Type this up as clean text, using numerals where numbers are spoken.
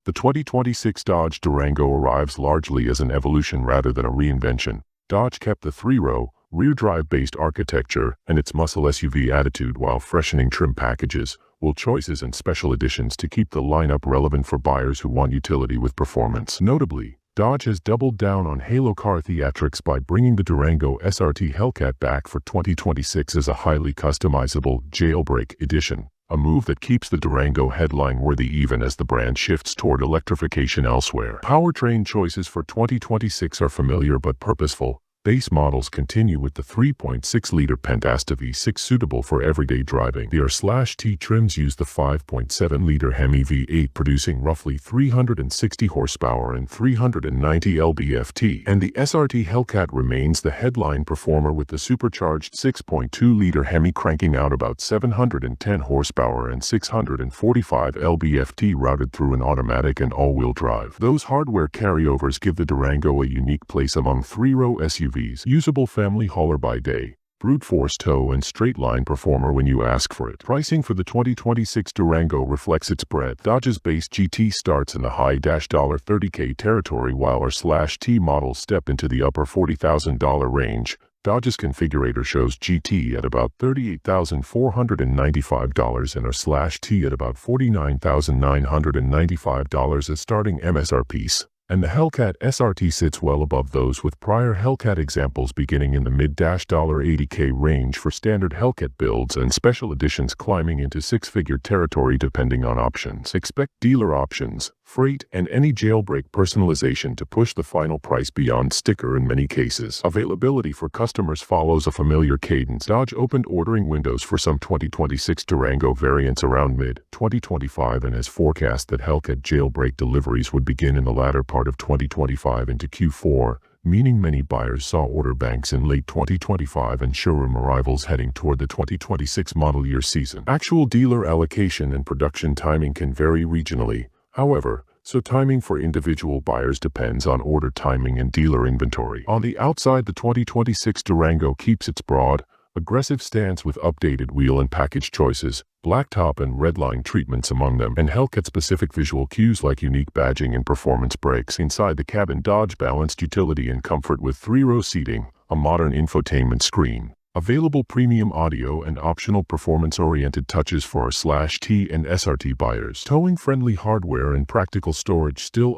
The 2026 Dodge Durango arrives largely as an evolution rather than a reinvention. Dodge kept the three-row, rear-drive-based architecture and its muscle SUV attitude while freshening trim packages, wheel choices and special editions to keep the lineup relevant for buyers who want utility with performance. Notably, Dodge has doubled down on Halo car theatrics by bringing the Durango SRT Hellcat back for 2026 as a highly customizable jailbreak edition. A move that keeps the Durango headline-worthy even as the brand shifts toward electrification elsewhere. Powertrain choices for 2026 are familiar but purposeful. Base models continue with the 3.6-liter Pentasta V6 suitable for everyday driving. The R/T trims use the 5.7-liter Hemi V8 producing roughly 360 horsepower and 390 lb-ft. And the SRT Hellcat remains the headline performer with the supercharged 6.2-liter Hemi cranking out about 710 horsepower and 645 lb-ft routed through an automatic and all-wheel drive. Those hardware carryovers give the Durango a unique place among three-row SUVs. Usable family hauler by day, brute force tow and straight-line performer when you ask for it. Pricing for the 2026 Durango reflects its breadth. Dodge's base GT starts in the high $30K territory while R/T models step into the upper $40,000 range. Dodge's configurator shows GT at about $38,495 and R/T at about $49,995 as starting MSRPs. And the Hellcat SRT sits well above those with prior Hellcat examples beginning in the mid-$80K range for standard Hellcat builds and special editions climbing into six-figure territory depending on options. Expect dealer options, freight, and any jailbreak personalization to push the final price beyond sticker in many cases. Availability for customers follows a familiar cadence. Dodge opened ordering windows for some 2026 Durango variants around mid-2025 and has forecast that Hellcat jailbreak deliveries would begin in the latter part of 2025 into Q4, meaning many buyers saw order banks in late 2025 and showroom arrivals heading toward the 2026 model year season. Actual dealer allocation and production timing can vary regionally, however, so timing for individual buyers depends on order timing and dealer inventory. On the outside, the 2026 Durango keeps its broad, aggressive stance with updated wheel and package choices, blacktop and redline treatments among them, and Hellcat-specific visual cues like unique badging and performance brakes. Inside the cabin, Dodge balanced utility and comfort with three-row seating, a modern infotainment screen, available premium audio and optional performance-oriented touches for R/T and SRT buyers. Towing-friendly hardware and practical storage still